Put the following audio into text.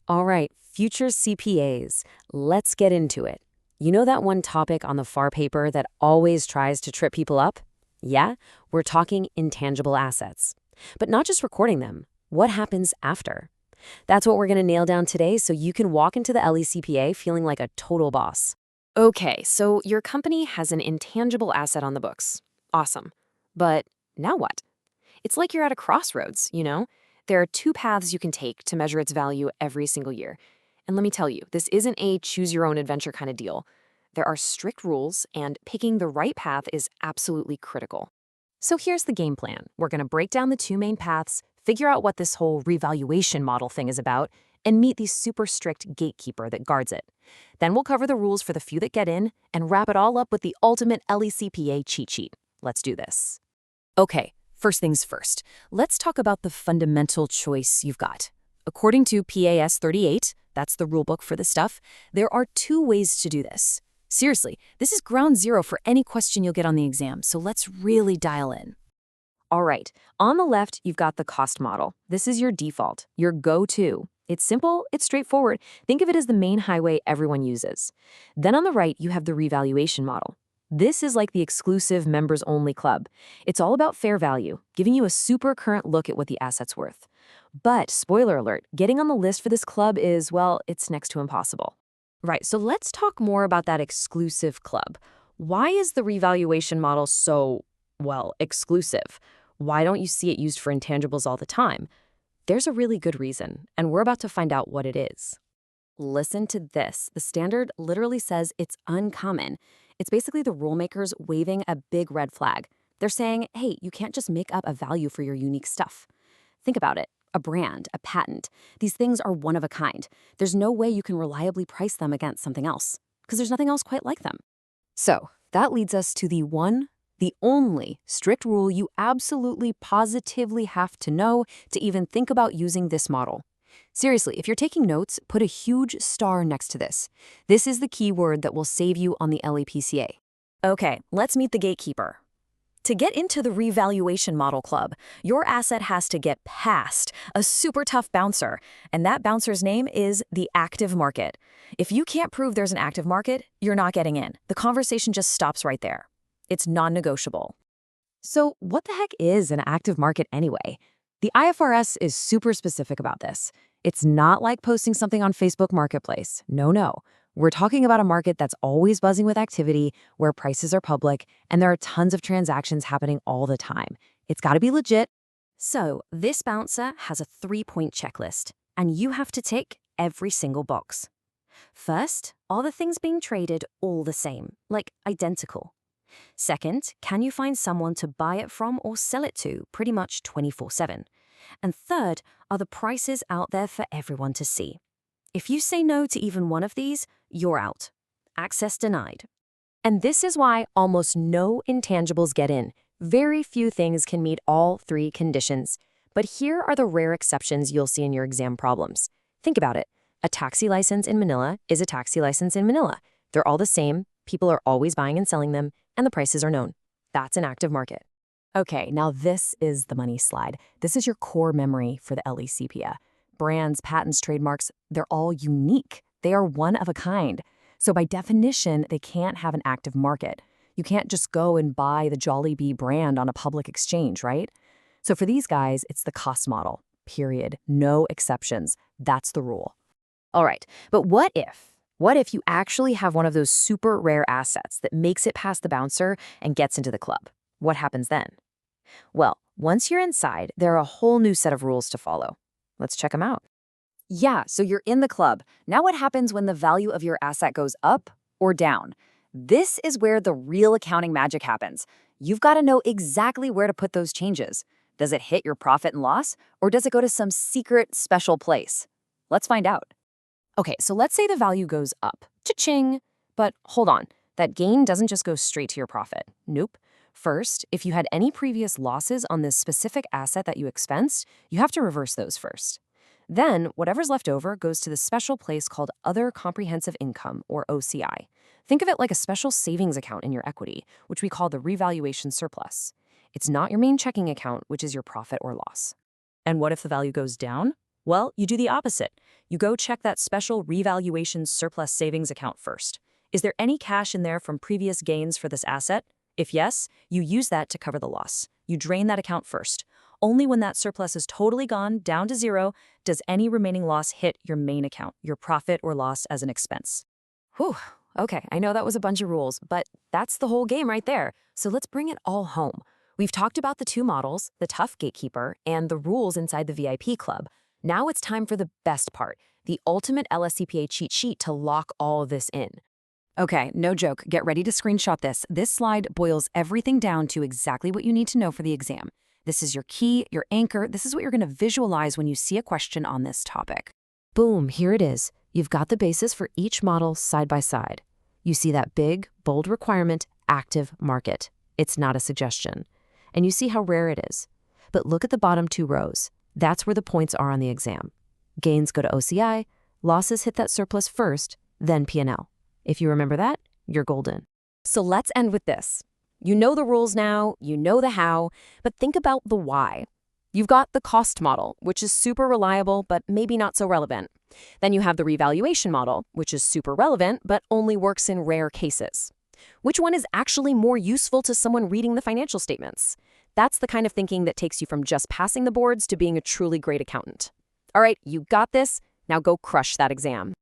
All right, future CPAs. Let's get into it. You know that one topic on the FAR paper that always tries to trip people up? Yeah, we're talking intangible assets. But not just recording them. What happens after? That's what we're going to nail down today so you can walk into the LECPA feeling like a total boss. Okay, so your company has an intangible asset on the books. Awesome. But now what? It's like you're at a crossroads, you know? There are two paths you can take to measure its value every single year. And let me tell you, this isn't a choose-your-own-adventure kind of deal. There are strict rules, and picking the right path is absolutely critical. So here's the game plan. We're going to break down the two main paths, figure out what this whole revaluation model thing is about, and meet the super strict gatekeeper that guards it. Then we'll cover the rules for the few that get in, and wrap it all up with the ultimate LECPA cheat sheet. Let's do this. Okay. First things first, let's talk about the fundamental choice you've got. According to PAS 38, that's the rulebook for this stuff, there are two ways to do this. Seriously, this is ground zero for any question you'll get on the exam, so let's really dial in. All right, on the left, you've got the cost model. This is your default, your go-to. It's simple, it's straightforward. Think of it as the main highway everyone uses. Then on the right, you have the revaluation model. This is like the exclusive members-only club. It's all about fair value, giving you a super current look at what the asset's worth. But, spoiler alert, getting on the list for this club is, well, it's next to impossible. Right, so let's talk more about that exclusive club. Why is the revaluation model so, well, exclusive? Why don't you see it used for intangibles all the time? There's a really good reason, and we're about to find out what it is. Listen to this. The standard literally says it's uncommon. It's basically the rule makers waving a big red flag. They're saying, hey, you can't just make up a value for your unique stuff. Think about it. A brand, a patent. These things are one of a kind. There's no way you can reliably price them against something else, because there's nothing else quite like them. So that leads us to the one, the only strict rule you absolutely positively have to know to even think about using this model. Seriously, if you're taking notes, put a huge star next to this. This is the key word that will save you on the LEPCA. Okay, let's meet the gatekeeper. To get into the revaluation model club, your asset has to get past a super tough bouncer, and that bouncer's name is the active market. If you can't prove there's an active market, you're not getting in. The conversation just stops right there. It's non-negotiable. So what the heck is an active market anyway? The IFRS is super specific about this. It's not like posting something on Facebook Marketplace. No. We're talking about a market that's always buzzing with activity, where prices are public, and there are tons of transactions happening all the time. It's got to be legit. So this bouncer has a 3-point checklist, and you have to tick every single box. First, are the things being traded all the same, like identical? Second, can you find someone to buy it from or sell it to pretty much 24/7? And third, are the prices out there for everyone to see? If you say no to even one of these, you're out. Access denied. And this is why almost no intangibles get in. Very few things can meet all three conditions. But here are the rare exceptions you'll see in your exam problems. Think about it. A taxi license in Manila is a taxi license in Manila. They're all the same, people are always buying and selling them, and the prices are known. That's an active market. Okay, now this is the money slide. This is your core memory for the LECPA. Brands, patents, trademarks, they're all unique. They are one of a kind. So by definition, they can't have an active market. You can't just go and buy the Jollibee brand on a public exchange, right? So for these guys, it's the cost model, period. No exceptions. That's the rule. All right, but what if? What if you actually have one of those super rare assets that makes it past the bouncer and gets into the club? What happens then? Well, once you're inside, there are a whole new set of rules to follow. Let's check them out. Yeah, so you're in the club. Now what happens when the value of your asset goes up or down? This is where the real accounting magic happens. You've got to know exactly where to put those changes. Does it hit your profit and loss, or does it go to some secret special place? Let's find out. Okay, so let's say the value goes up. Cha-ching! But hold on, that gain doesn't just go straight to your profit. Nope. First, if you had any previous losses on this specific asset that you expensed, you have to reverse those first. Then, whatever's left over goes to the special place called Other Comprehensive Income, or OCI. Think of it like a special savings account in your equity, which we call the revaluation surplus. It's not your main checking account, which is your profit or loss. And what if the value goes down? Well, you do the opposite. You go check that special revaluation surplus savings account first. Is there any cash in there from previous gains for this asset? If yes, you use that to cover the loss. You drain that account first. Only when that surplus is totally gone, down to zero, does any remaining loss hit your main account, your profit or loss as an expense. Whew. Okay, I know that was a bunch of rules, but that's the whole game right there. So let's bring it all home. We've talked about the two models, the tough gatekeeper, and the rules inside the VIP club. Now it's time for the best part, the ultimate LSCPA cheat sheet to lock all of this in. Okay, no joke. Get ready to screenshot this. This slide boils everything down to exactly what you need to know for the exam. This is your key, your anchor. This is what you're going to visualize when you see a question on this topic. Boom, here it is. You've got the basis for each model side by side. You see that big, bold requirement, active market. It's not a suggestion. And you see how rare it is. But look at the bottom two rows. That's where the points are on the exam. Gains go to OCI, losses hit that surplus first, then P&L. If you remember that, you're golden. So let's end with this. You know the rules now, you know the how, but think about the why. You've got the cost model, which is super reliable, but maybe not so relevant. Then you have the revaluation model, which is super relevant, but only works in rare cases. Which one is actually more useful to someone reading the financial statements? That's the kind of thinking that takes you from just passing the boards to being a truly great accountant. All right, you got this. Now go crush that exam.